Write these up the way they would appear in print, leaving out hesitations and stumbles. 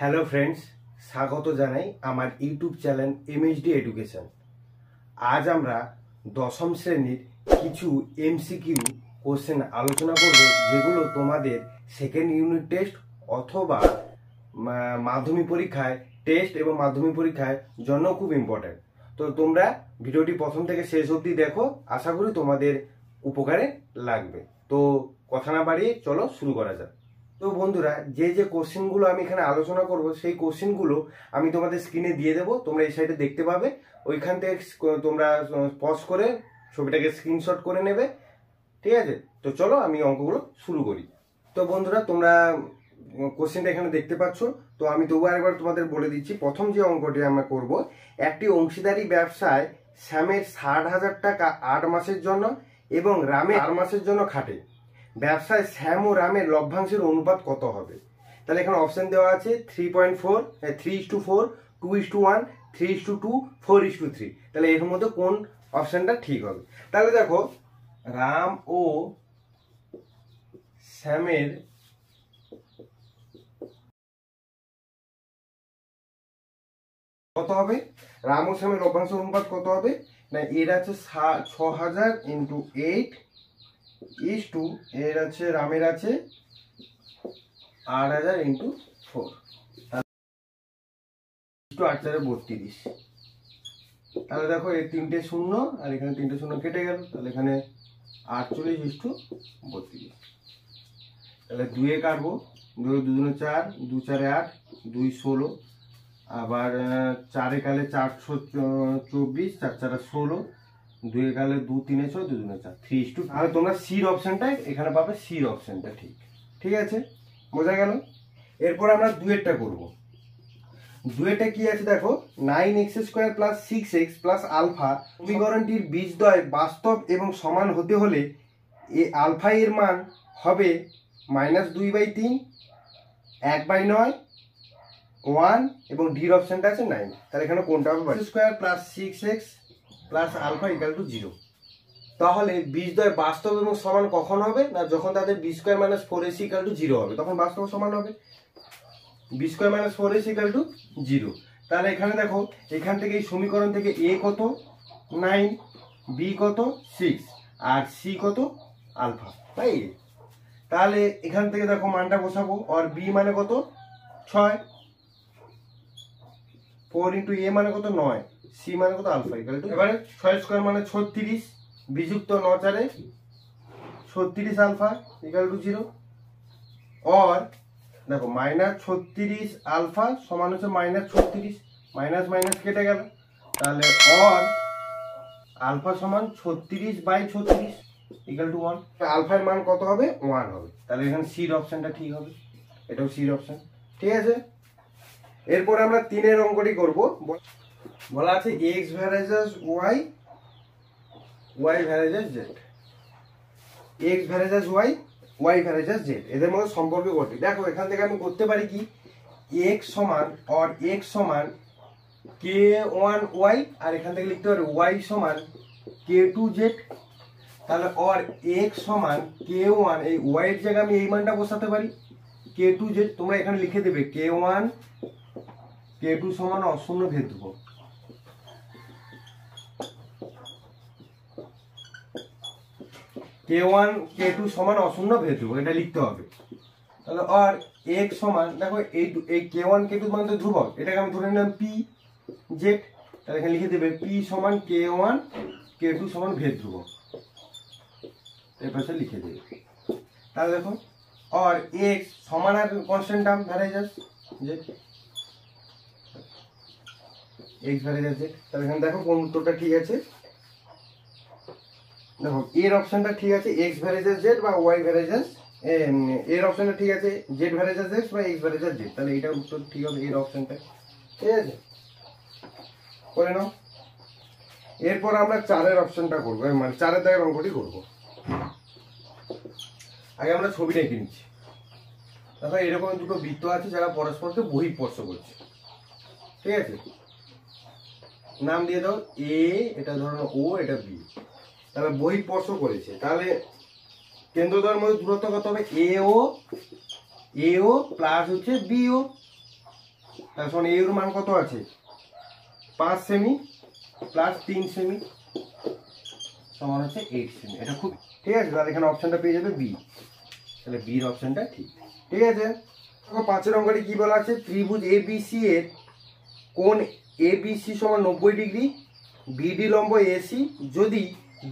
Hello friends, স্বাগত জানাই আমার ইউটিউব চ্যানেল এমএইচডি এডুকেশন। আজ আমরা দশম শ্রেণীর কিছু এমসিকিউ কোশ্চেন আলোচনা করব, যেগুলো তোমাদের সেকেন্ড ইউনিট টেস্ট অথবা মাধ্যমিক পরীক্ষায় টেস্ট এবং মাধ্যমিক পরীক্ষার জন্য খুব ইম্পর্ট্যান্ট। তো তোমরা ভিডিওটি প্রথম থেকে শেষ অবধি দেখো, আশা করি তোমাদের উপকারে লাগবে। তো কথা না বাড়িয়ে চলো শুরু করা যাক। তো বন্ধুরা, যে যে কোশ্চেনগুলো আমি এখানে আলোচনা করব সেই কোশ্চেনগুলো আমি তোমাদের স্ক্রিনে দিয়ে দেবো, তোমরা এই সাইডে দেখতে পাবে। ওইখান থেকে তোমরা পজ করে ছবিটাকে স্ক্রিনশট করে নেবে, ঠিক আছে? তো চলো আমি অঙ্কগুলো শুরু করি। তো বন্ধুরা, তোমরা কোশ্চেনটা এখানে দেখতে পাচ্ছ। তো আমি তবু আরেকবার তোমাদের বলে দিচ্ছি। প্রথম যে অঙ্কটি আমরা করব, একটি অংশীদারি ব্যবসায় শ্যামের 60,000 টাকা 8 মাসের জন্য এবং রামের 4 মাসের জন্য খাটে। ব্যবসায় শ্যাম ও রামের লভ্যাংশের অনুপাত কত হবে? তাহলে এখানে অপশন দেওয়া আছে 3.4, 3:4, 2:1, 3:2, 4:3। তাহলে এর মধ্যে কোন অপশনটা ঠিক হবে? তাহলে দেখো, রাম ও শ্যামের কত হবে? রাম ও শ্যামের লভ্যাংশের অনুপাত কত হবে? না, এর আছে 6,000 × 8 ইস টু এর আছে রামের আছে 8,000 × 4, 8,32। তাহলে দেখো, এই 3টে শূন্য আর এখানে 3টে শূন্য কেটে গেল। তাহলে এখানে 48:32। তাহলে 2 কাটবো, 2 2 4, 2 4 8, 2 16, আবার 4 কালে 424, 4 4 16, 2 কালে 2 3 6, 2 2 4, 3:2। আর তোমরা সির অপশনটা এখানে পাবে, সির অপশনটা ঠিক আছে, বোঝা গেল। এরপর আমরা দুয়েরটা করব। দুয়েরটা কি আছে দেখো, 9x² + 6x + আলফা সমীকরণটির বীজদ্বয় বাস্তব এবং সমান হতে হলে আলফা এর মান হবে -2/3, 1/9, 1 এবং ডির অপশনটা আছে 9। তাহলে এখানে কোনটা হবে? x² + 6x + alpha = 0। তাহলে বীজদ্বয় বাস্তব এবং সমান কখন হবে? না, যখন তাদের b² - 4ac = 0 হবে, তখন বাস্তব সমান হবে। b² - 4ac = 0। তাহলে এখানে দেখো, এখান থেকে এই সমীকরণ থেকে a কত 9, b কত 6 আর c কত আলফা, তাই? তাহলে এখান থেকে দেখো মানটা বসাবো। আর b মানে কত 6, 4 × a মানে কত 9, c মানে কত আলফা = এবারে 6² মানে 36, বিযুক্ত 9 4 36 আলফা = 0। और দেখো -36 আলফা সমান হচ্ছে -36, মাইনাস মাইনাস কেটে গেল। তাহলে और আলফা সমান 36/36 = 1। আলফার মান কত হবে? 1 হবে। তাহলে এখানে সির অপশনটা ঠিক হবে, এটাও সির অপশন, ঠিক আছে। এরপর আমরা 3 অঙ্কটি করব। বলা আছে x ভ্যারাইজাস y, y ভ্যারাইজাস z। x ভ্যারাইজাস y, y ভ্যারাইজাস z, এদের মধ্যে সম্পর্ক করতে। দেখো, এখান থেকে আমি করতে পারি কি, x সমান और x সমান k1y, আর এখান থেকে লিখতে পারি y সমান k2z। তাহলে और x সমান k1, এই y এর জায়গায় আমি এই মানটা বসাতে পারি k2z। তোমরা এখানে লিখে দেবে k1 k2 সমান অশূন্য ভেদ ধ্রুবক। k1 k2 সমান অশূন্য ভেদ ধ্রুবক, এটা লিখতে হবে। তাহলে আর x সমান, দেখো এই k1 k2 মানে তো ধ্রুবক, এটাকে আমি ধরে নিলাম p z। তাহলে এখানে লিখে দেবে p সমান k1 k2 সমান ভেদ ধ্রুবক, এর পাশে লিখে দেবে। তাহলে দেখো, আর x সমান আর constant term varies as z, x varies as z। তাহলে এখানে দেখো কোন উত্তরটা ঠিক আছে। দেখো, এর অপশনটা ঠিক আছে, x ভ্যারাইজাস z বা y ভ্যারাইজাস, এর অপশনটা ঠিক আছে z ভ্যারাইজাস x বা x ভ্যারাইজাস z। তাহলে এটা উত্তর ঠিক হবে, এর অপশনটা, ঠিক আছে, করে নাও। এরপর আমরা 4 অপশনটা করবো, মানে 4 দাগের অঙ্কটি করব। আগে আমরা ছবিটা এঁকে নিচ্ছি। দেখো, এরকম দুটো বৃত্ত আছে যারা পরস্পরকে বহিঃস্পর্শ করছে, ঠিক আছে। নাম দিয়ে দাও এ, এটা ধরো ও, এটা বি। তাহলে বহিঃস্পর্শ করেছে, তাহলে কেন্দ্রদ্বয়ের মধ্যে দূরত্ব কত হবে? এ ও প্লাস হচ্ছে বি ও, তাহলে শোন এর মান কত আছে 5 সেমি প্লাস 3 সেমি সমান হচ্ছে 8 সেমি। এটা খুব ঠিক আছে। তাহলে এখানে অপশনটা পেয়ে যাবে বি। তাহলে বির অপশনটা ঠিক। ঠিক আছে। 5 অঙ্কটি কি বলা আছে, ত্রিভুজ এবিসি এর কোণ এবিসি সমান 90 ডিগ্রি, বিডি লম্ব এসি, যদি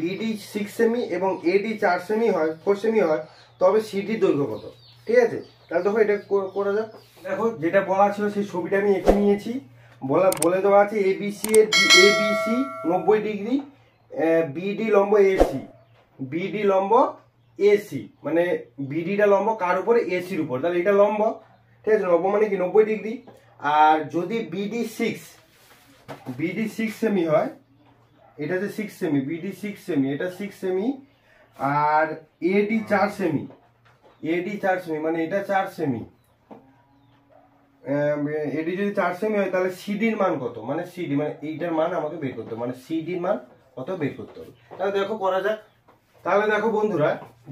বিডি 6 সেমি এবং এডি 4 সেমি হয় 4 সেমি হয় তবে সিডি দৈর্ঘ্য কত। ঠিক আছে। তাহলে দেখো এটা করা যাক। দেখো যেটা বলা ছিল সেই ছবিটা আমি এঁকে নিয়েছি। বলে দেওয়া আছে এবিসি এর এবিসি 90 ডিগ্রি, বিডি লম্ব এসি, বিডি লম্ব এসি মানে বিডিটা লম্ব কার উপরে, এসির উপর। তাহলে এটা লম্ব, ঠিক আছে, লম্ব মানে কি 90 ডিগ্রি। আর যদি বিডি 6 সেমি হয়, এটা যে 6 সেমি, বিডি 6 সেমি, এটা 6 সেমি, আর এডি 4 সেমি, এডি 4 সেমি মানে এটা 4 সেমি, এডি যদি 4 সেমি হয় তাহলে সিডির মান কত, মানে সিডি মানে এইটার মান আমাকে বের করতে হবে, মানে সিডির মান কত বের করতে হবে। তাহলে দেখো করা যাক। তাহলে দেখো বন্ধুরা,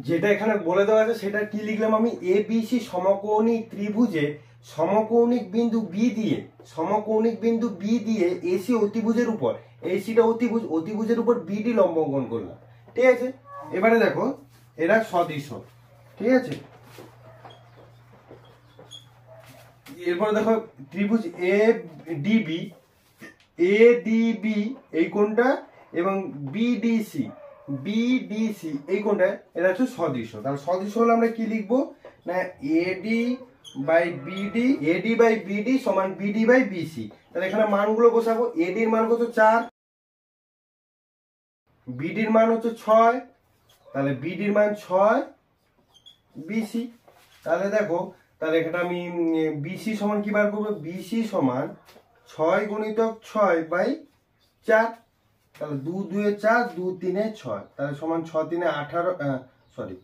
যেটা এখানে বলে দেওয়া আছে সেটা কি লিখলাম আমি, এবিসি সমকোণী ত্রিভুজে সমকৌণিক বিন্দু বি দিয়ে এসি অতিভুজের উপর, এসিটা অতিভুজের উপর বিডি লম্ব অঙ্কন করলাম। ঠিক আছে। এবারে দেখো এরা সদৃশ। ঠিক আছে। এরপর দেখো ত্রিভুজ এডিবি এই কোণটা এবং বিডিসি এই কোণটা, এটা হচ্ছে সদৃশ। তাহলে সদৃশ হলে আমরা কি লিখবো না, এডি বাই বিডি সমান বিডি বাই বিসি। তাহলে এখানে মানগুলো বসাবো। এডির মান কত 4, বিডির মান হচ্ছে 6, তাহলে বিডির মান 6, বিসি। তাহলে দেখো, তাহলে এখানে আমি বিসি সমান কি বার করবো, বিসি সমান 6 গুণিতক 6 বাই 4। তাহলে 2 2 এ 4, 2 3 এ 6, তাহলে সমান 6 3 এ 18, সরি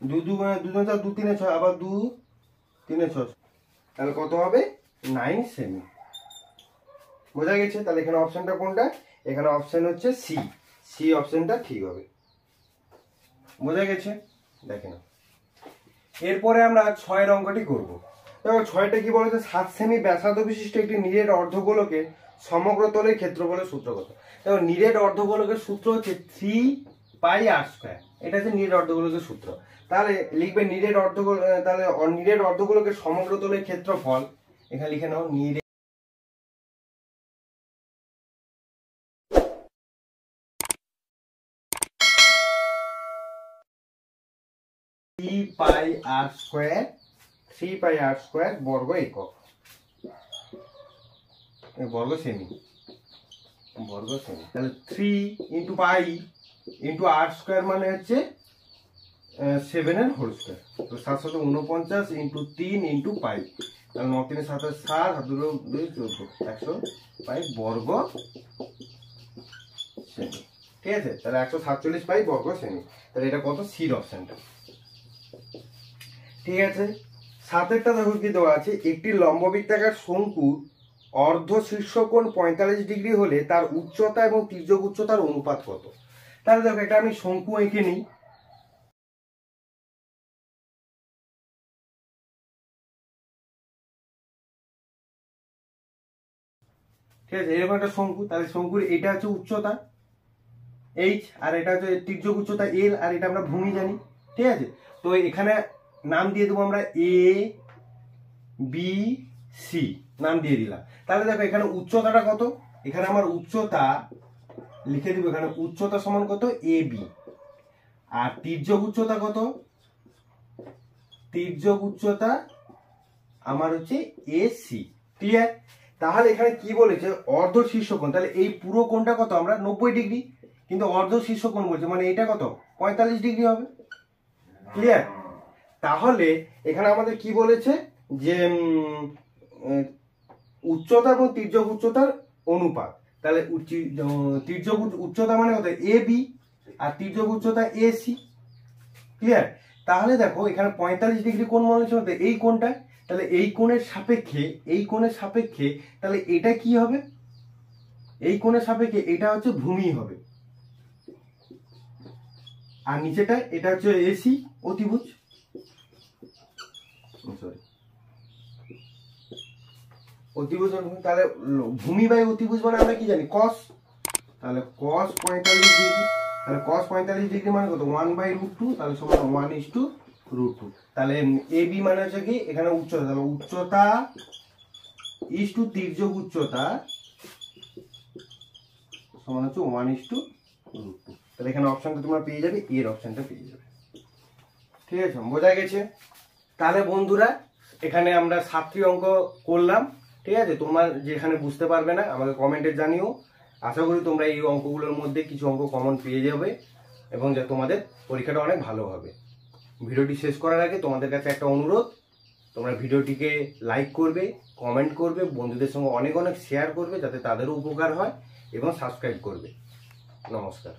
2 2 2 4 2 3 এ 6, আবার 2 3 এ 6, তাহলে কত হবে 9 সেমি। বোঝা গেছে। তাহলে এখানে অপশনটা কোনটা, এখানে অপশন হচ্ছে সি অপশনটা ঠিক হবে। বোঝা গেছে। দেখে না, এরপরে আমরা 6 অঙ্কটি করব। দেখো 6টা কি বলেছে, 7 সেমি ব্যাসার্ধ বিশিষ্ট একটি নিরেট অর্ধগোলকে সমগ্র তলের ক্ষেত্রফলের সূত্র কত। দেখো নিরেট অর্ধগোলকের সূত্র হচ্ছে 3 পাই আর স্কয়ার। এটা হচ্ছে নিরেট অর্ধগোলকের সূত্র। তাহলে লিখবে নিরেট অর্ধগোল, তাহলে নিরেট অর্ধগোলকের সমগ্র তলের ক্ষেত্রফল, এখানে লিখে নাও নিরেট 3 পাই আর স্কয়ার বর্গ একক, বর্গ সেমি। তাহলে 3 ইন্টু পাই ইন্টু আর স্কয়ার মানে হচ্ছে 7 এর হোল স্কয়ার। তো 7 7 49 ইন্টু 3 ইন্টু পাই, তাহলে 9 3 7 7 7 2 2 14, 100 পাই বর্গ সেমি। ঠিক আছে। তাহলে 147 পাই বর্গ সেমি। তাহলে এটা কত, সির অপশনটা ঠিক আছে। 7এরটা দেখো কি দেওয়া আছে, একটি লম্ববৃত্তাকার শঙ্কুর অর্ধ শীর্ষকোণ 45 ডিগ্রি হলে তার উচ্চতা এবং তির্যক উচ্চতার অনুপাত কত। তাহলে দেখো এটা আমি শঙ্কু এঁকে নিই। ঠিক আছে। এরকম একটা শঙ্কু, তাহলে শঙ্কুর এটা হচ্ছে উচ্চতা এইচ, আর এটা হচ্ছে তির্যক উচ্চতা এল, আর এটা আমরা ভূমি জানি। ঠিক আছে। তো এখানে নাম দিয়ে দেবো আমরা এ বি সি, নাম দিয়ে দিলাম। তাহলে দেখো এখানে উচ্চতাটা কত, এখানে আমার উচ্চতা লিখে দিব, এখানে উচ্চতা সমান কত এ বি, আর তির্যক উচ্চতা কত, তির্যক উচ্চতা আমার হচ্ছে এ সি। ক্লিয়ার। তাহলে এখানে কি বলেছে, অর্ধ শীর্ষকোণ, তাহলে এই পুরো কোণটা কত, আমরা 90 ডিগ্রি, কিন্তু অর্ধ শীর্ষকোণ বলছে মানে এটা কত 45 ডিগ্রি হবে। ক্লিয়ার। তাহলে এখানে আমাদের কি বলেছে যে উচ্চতা এবং তির্যক উচ্চতার অনুপাত। তাহলে তির্যক উচ্চতা মানে কত এ বি, আর তির্যক উচ্চতা এ সি। ক্লিয়ার। তাহলে দেখো এখানে 45 ডিগ্রি কোণ মনে হচ্ছে এই কোণটা, তাহলে এই কোণের সাপেক্ষে তাহলে এটা কি হবে, এই কোণের সাপেক্ষে এটা হচ্ছে ভূমি হবে, আর নিচেটা এটা হচ্ছে এসি অতিভুজ। সরি, অতিভুজ তাহলে ভূমি বাই অতিভুজ মানে আমরা কি জানি কস, তাহলে কস 45 ডিগ্রি, তাহলে কস 45 ডিগ্রি মানে কত 1/√2, তাহলে সমান 1:√2। তাহলে এ বি মানে হচ্ছে কি এখানে উচ্চতা, তাহলে উচ্চতা ইসটু তির্যক উচ্চতা সমান হচ্ছে 1:√2। তাহলে এখানে অপশনটা তোমরা পেয়ে যাবে, এর অপশনটা পেয়ে যাবে। ঠিক আছে, বোঝা গেছে? তাহলে বন্ধুরা এখানে আমরা 7টি অঙ্ক করলাম। ঠিক আছে, তোমরা যেখানে বুঝতে পারবে না আমাকে কমেন্টে জানিও। আশা করি তোমরা এই অঙ্কগুলোর মধ্যে কিছু অঙ্ক কমন পেয়ে যাবে এবং যা তোমাদের পরীক্ষাটা অনেক ভালো হবে। ভিডিওটি শেষ করার আগে তোমাদের কাছে একটা অনুরোধ, তোমরা ভিডিওটিকে লাইক করবে, কমেন্ট করবে, বন্ধুদের সঙ্গে অনেক অনেক শেয়ার করবে যাতে তাদেরও উপকার হয় এবং সাবস্ক্রাইব করবে। নমস্কার।